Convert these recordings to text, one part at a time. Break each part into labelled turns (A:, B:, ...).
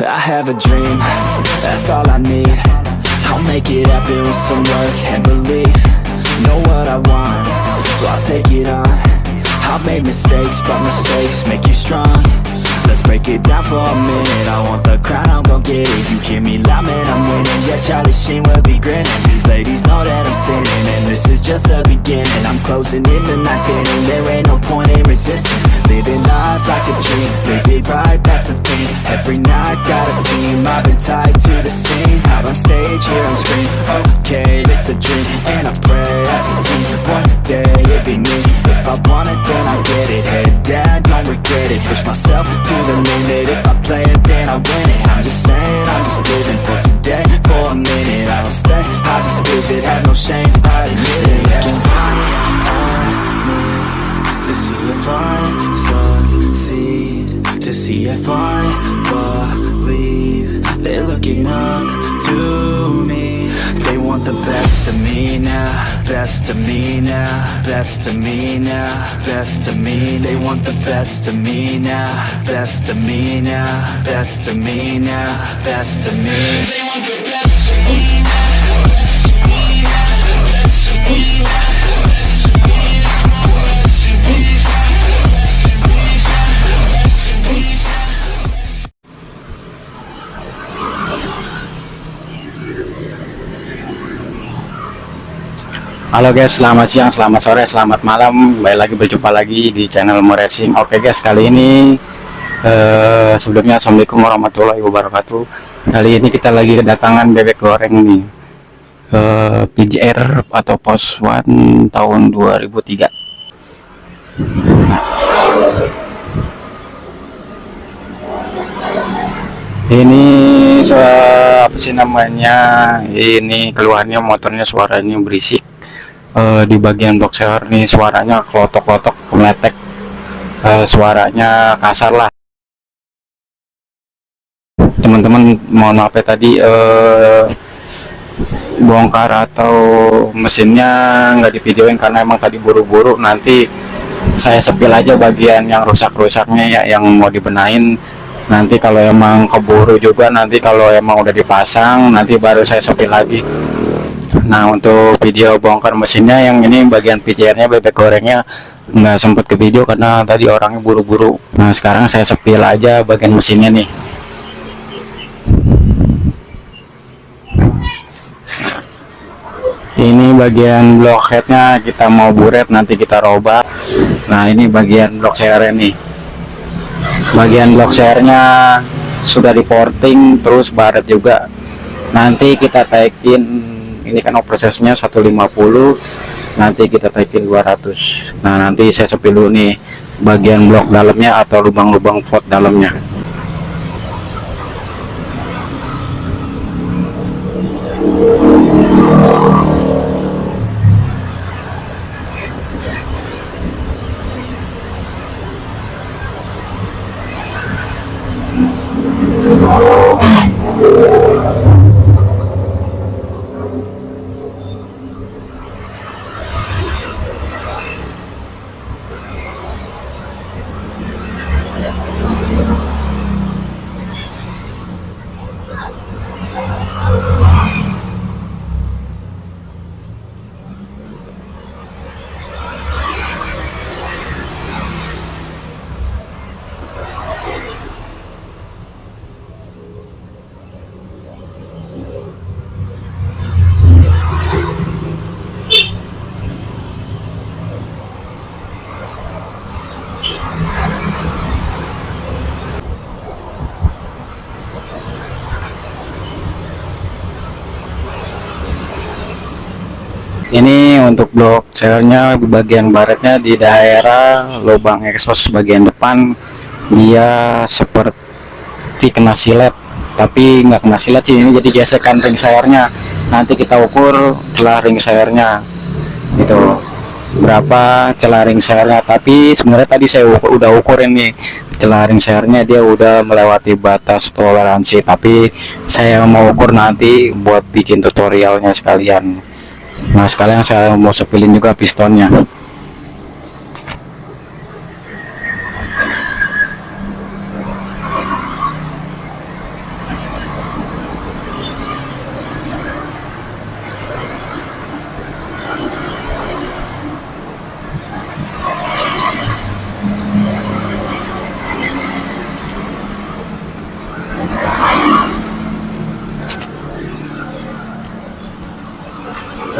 A: I have a dream, that's all I need. I'll make it happen with some work and belief. Know what I want, so I'll take it on. I've made mistakes, but mistakes make you strong. Let's break it down for a minute. I want the crown, I'm gon' get it. You hear me loud, man, I'm winning. Yeah, Charlie Sheen will be grinning. These ladies know that I'm sinning, and this is just the beginning. I'm closing in the night inning. There ain't no point in resisting. Living life like a dream, live it right, that's the thing. Every night got a team, I've been tied to the scene. Out on stage, here I'm screaming. Okay, this a dream, and I pray as a team. One day it'll be me. If I want it, then I get it. Head down, don't regret it. Push myself to the limit. If I play it, then I win it. I'm just saying, I'm just living for today. For a minute, I don't stay, I just visit. Have no shame, I admit it. Looking right on me to see if I succeed, to see if I believe. They're looking up to me. They want the best of me now, best of me now, best of me now, best of me. They want the best of me now, best of me now, best of me now, best of me. They want the best of me now.
B: Halo guys, selamat siang, selamat sore, selamat malam. Kembali lagi, berjumpa lagi di channel Mo Racing. Oke guys, kali ini sebelumnya assalamualaikum warahmatullahi wabarakatuh. Kali ini kita lagi kedatangan bebek goreng nih, PJR atau Post One tahun 2003. Ini apa sih namanya, ini keluarnya motornya suaranya berisik. Di bagian box shower nih suaranya klotok-klotok, kemeletek, suaranya kasar lah teman-teman. Mohon maaf ya tadi bongkar atau mesinnya nggak divideoin karena emang tadi buru-buru. Nanti saya sepil aja bagian yang rusak-rusaknya ya, yang mau dibenahin. Nanti kalau emang keburu juga, nanti kalau emang udah dipasang, nanti baru saya sepil lagi. Nah, untuk video bongkar mesinnya yang ini bagian PCR-nya, bebek gorengnya nggak sempet ke video karena tadi orangnya buru-buru. Nah, sekarang saya sepil aja bagian mesinnya nih. Ini bagian block headnya kita mau buret, nanti kita robah. Nah, ini bagian block share nih. Bagian block share-nya sudah di-porting, terus baret juga. Nanti kita taikin. Ini kan prosesnya 150, nanti kita taikin 200. Nah, nanti saya sepil dulu nih bagian blok dalamnya atau lubang-lubang pot dalamnya. Ini untuk blok selnya bagian baretnya di daerah lubang exhaust bagian depan, dia seperti kena silet, tapi nggak kena silet sih, ini jadi gesekan ring sayurnya. Nanti kita ukur celah ring sayurnya itu berapa celah ring sayurnya, tapi sebenarnya tadi saya udah ukur ini celah ring sayurnya, dia udah melewati batas toleransi, tapi saya mau ukur nanti buat bikin tutorialnya sekalian. Nah, sekalian saya mau sepilin juga pistonnya.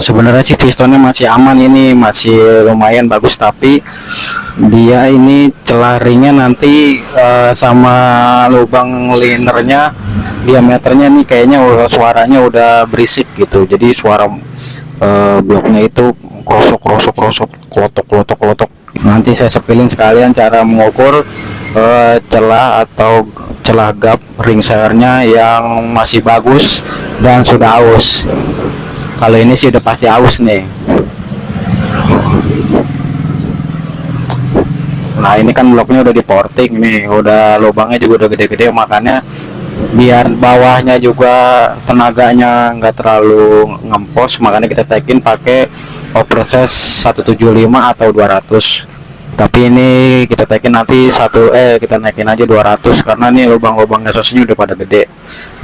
B: Sebenarnya sih pistonnya masih aman, ini masih lumayan bagus, tapi dia ini celah ringnya nanti sama lubang linernya diameternya nih kayaknya suaranya udah berisik gitu, jadi suara bloknya itu krosok krosok krosok klotok klotok klotok. Nanti saya sepilin sekalian cara mengukur celah atau celah gap ring sehernya yang masih bagus dan sudah aus. Kalau ini sih udah pasti aus nih. Nah ini kan bloknya udah di porting nih, udah lubangnya juga udah gede-gede, makanya biar bawahnya juga tenaganya nggak terlalu ngempos, makanya kita tagin pakai operses 175 atau 200. Tapi ini kita tagin nanti kita naikin aja 200 karena nih lubang-lubang gasosnya udah pada gede,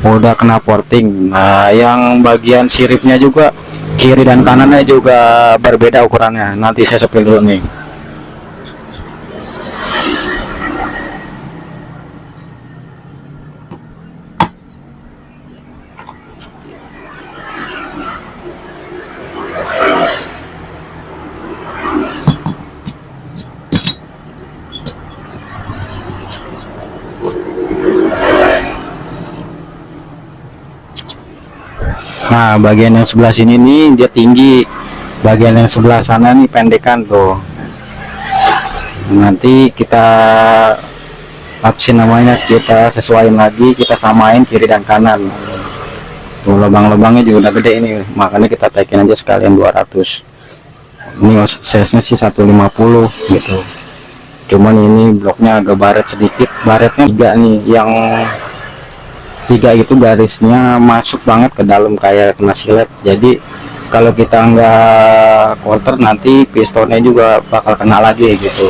B: udah kena porting. Nah yang bagian siripnya juga kiri dan kanannya juga berbeda ukurannya, nanti saya sepil dulu nih. Nah bagian yang sebelah sini nih dia tinggi, bagian yang sebelah sana nih pendekan tuh. Nanti kita namanya, kita sesuaiin lagi, kita samain kiri dan kanan tuh, lubang-lubangnya juga udah gede ini, makanya kita taikin aja sekalian 200. Ini size-nya sih 150 gitu, cuman ini bloknya agak baret sedikit, baretnya 3 nih, yang 3 itu garisnya masuk banget ke dalam kayak kena silet, jadi kalau kita nggak quarter nanti pistonnya juga bakal kena lagi gitu.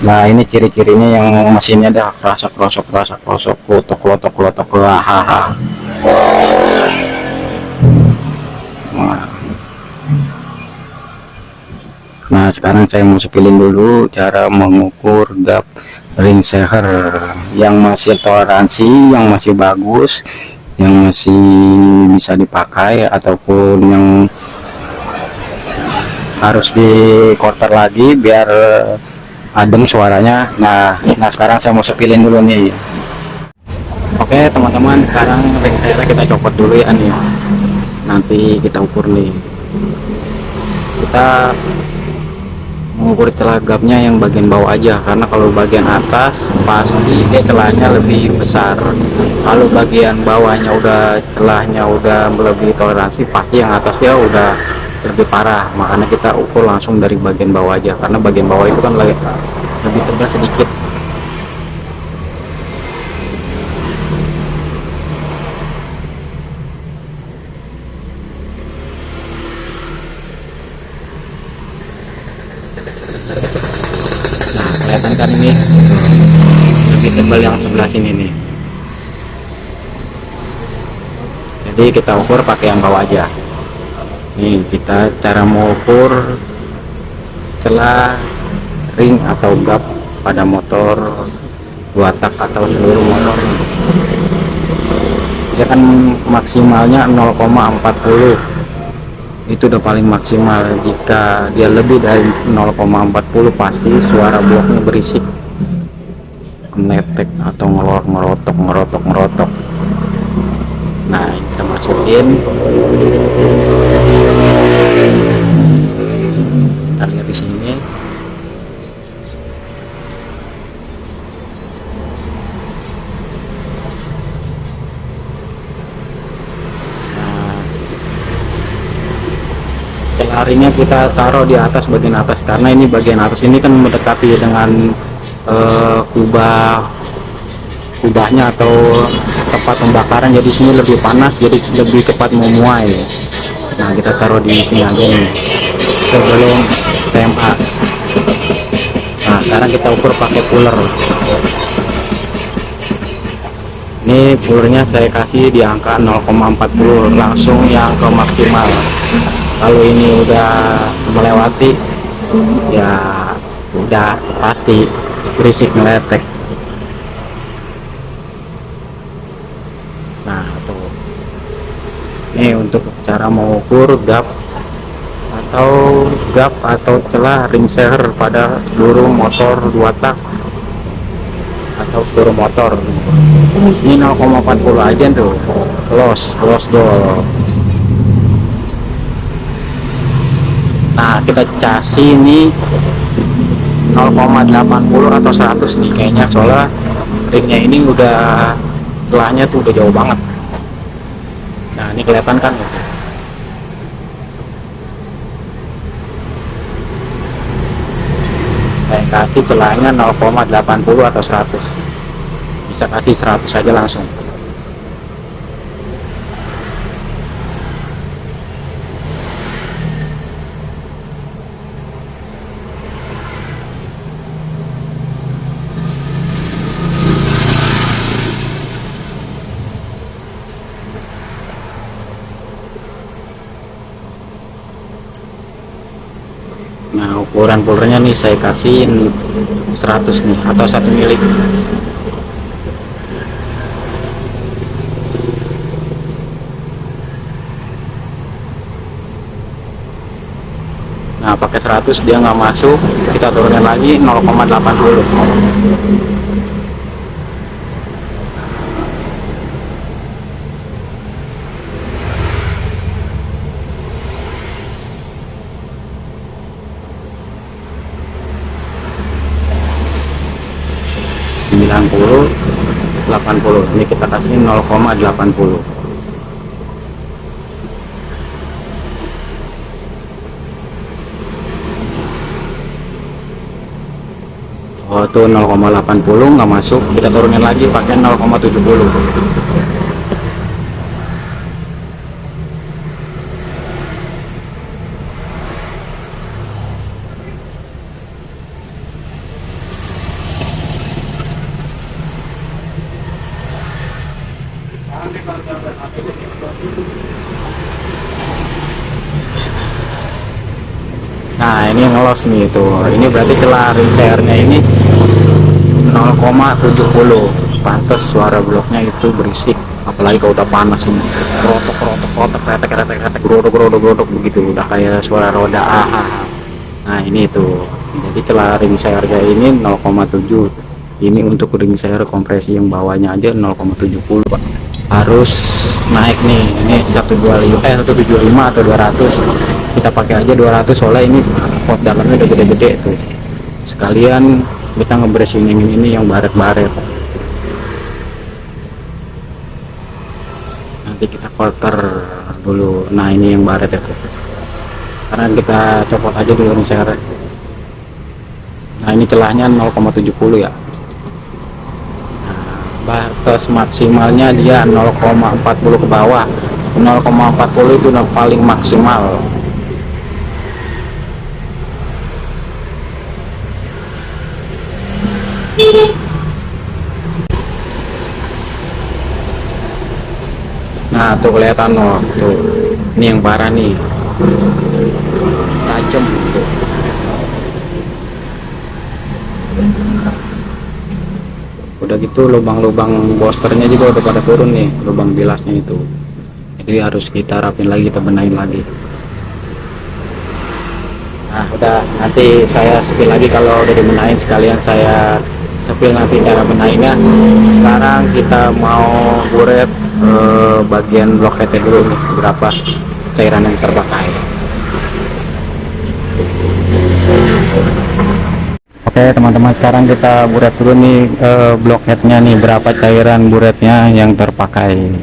B: Nah ini ciri-cirinya yang mesinnya ada rasa krosok klotok klotok klotok hahaha. Nah sekarang saya mau sepilin dulu cara mengukur gap ring seher yang masih toleransi, yang masih bagus, yang masih bisa dipakai, ataupun yang harus di quarter lagi biar adem suaranya. Nah sekarang saya mau sepilin dulu nih. Oke teman-teman, sekarang ring seher kita copot dulu ya nih, nanti kita ukur nih. Kita mengukur celah gapnya yang bagian bawah aja, karena kalau bagian atas pasti dia celahnya lebih besar. Kalau bagian bawahnya celahnya udah melebihi toleransi, pasti yang atasnya udah lebih parah. Makanya kita ukur langsung dari bagian bawah aja, karena bagian bawah itu kan lebih tebal sedikit. Kelihatan kan ini lebih tebal yang sebelah sini nih, jadi kita ukur pakai yang bawah aja. Nih kita cara mengukur celah ring atau gap pada motor 2 tak atau seluruh motor, dia kan maksimalnya 0,40, itu udah paling maksimal. Jika dia lebih dari 0,40 pasti suara bloknya berisik, menetek atau ngerotok. Nah kita masukin, kita lihat di sini. Ringnya kita taruh di atas, bagian atas, karena ini bagian atas ini kan mendekati dengan kubahnya atau tempat pembakaran, jadi sini lebih panas, jadi lebih cepat memuai. Nah kita taruh di sini aja nih sebelum TMA. Nah sekarang kita ukur pakai puller. Ini pullernya saya kasih di angka 0,40, langsung yang ke maksimal. Kalau ini udah melewati ya udah pasti berisik ngeletek. Nah tuh, ini untuk cara mengukur gap atau celah ring seher pada seluruh motor 2 tak atau seluruh motor. Ini 0,40 aja tuh, close door. Nah, kita kasih ini 0,80 atau 100 nih kayaknya, soalnya ringnya ini udah celahnya tuh udah jauh banget. Nah, ini kelihatan kan gitu. Saya kasih celahnya 0,80 atau 100, bisa kasih 100 aja langsung. Nah, ukuran pulurnya nih saya kasih 100 nih atau 1 mili. Nah, pakai 100 dia nggak masuk, kita turunin lagi 0,80. puluh 80, ini kita kasih 0,80. Oh tuh 0,80 nggak masuk, kita turunin lagi pakai 0,70. Nah, ini ngelos nih tuh, ini berarti celah ring sehernya ini 0,70. Pantes suara bloknya itu berisik, apalagi kalau udah panas ini, krotok kretek grodok begitu, udah kayak suara roda Nah, ini tuh, jadi celah ring sehernya ini 0,7. Ini untuk ring seher kompresi yang bawahnya aja 0,70 Pak. Harus naik nih, ini 175 atau 200. Kita pakai aja 200 soalnya ini pot dalamnya udah gede-gede tuh. Sekalian kita ngebersihin ini yang baret-baret. Nanti kita filter dulu. Nah, ini yang baret itu. Karena kita copot aja dulu ring seher. Nah, ini celahnya 0,70 ya. Batas maksimalnya dia 0,40 ke bawah. 0,40 itu udah paling maksimal. Nah, tuh kelihatan loh, tuh ini yang parah nih, tajam tuh. Udah gitu lubang-lubang boosternya juga udah pada turun nih, lubang bilasnya itu, jadi harus kita rapin lagi, kita benahin lagi. Nah, udah, nanti saya spill lagi kalau udah dibenahin, sekalian saya spill nanti cara benahinnya. Sekarang kita mau buret bagian blok headnya dulu nih, berapa cairan yang terpakai. Oke teman-teman, sekarang kita buret dulu nih blok headnya nih, berapa cairan buretnya yang terpakai.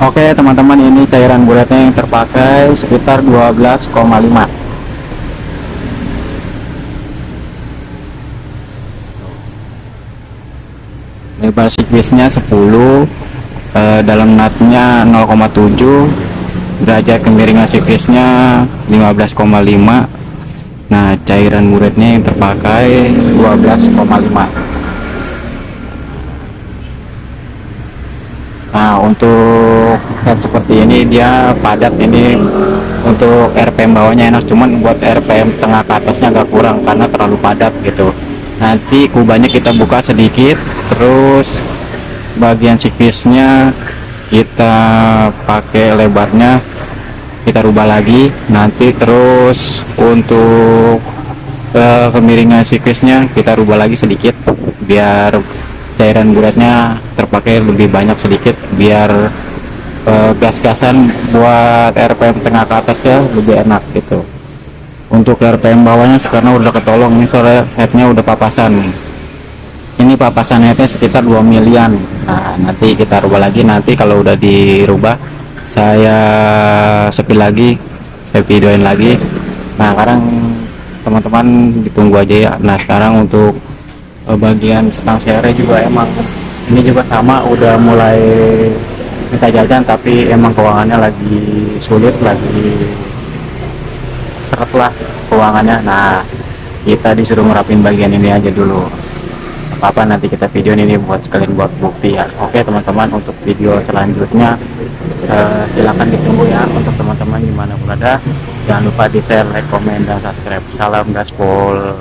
B: Oke teman-teman, ini cairan bulatnya yang terpakai sekitar 12,5. Lebar siklisnya 10, dalam natnya 0,7, derajat kemiringan siklisnya 15,5. Nah, cairan bulatnya yang terpakai 12,5. Nah, untuk head seperti ini dia padat, ini untuk RPM bawahnya enak, cuman buat RPM tengah ke atasnya agak kurang karena terlalu padat gitu. Nanti kubahnya kita buka sedikit, terus bagian siklisnya kita pakai lebarnya kita rubah lagi. Nanti terus untuk kemiringan siklisnya kita rubah lagi sedikit biar cairan bulatnya terpakai lebih banyak sedikit, biar gas-gasan buat RPM tengah ke atasnya lebih enak gitu. Untuk RPM bawahnya sekarang udah ketolong nih, soalnya headnya udah papasan. Ini papasan headnya sekitar 2 milian. Nah, nanti kita rubah lagi, nanti kalau udah dirubah saya sepil lagi, saya videoin lagi. Nah, sekarang teman-teman ditunggu aja ya. Nah, sekarang untuk bagian stang serre juga emang ini juga sama, udah mulai minta jajan, tapi emang keuangannya lagi sulit, lagi seret lah keuangannya. Nah, kita disuruh ngerapin bagian ini aja dulu. Apa nanti kita video ini buat sekalian buat bukti ya. Oke teman-teman, untuk video selanjutnya silahkan ditunggu ya. Untuk teman-teman dimana berada, jangan lupa di share, like, komen, dan subscribe. Salam gaspol.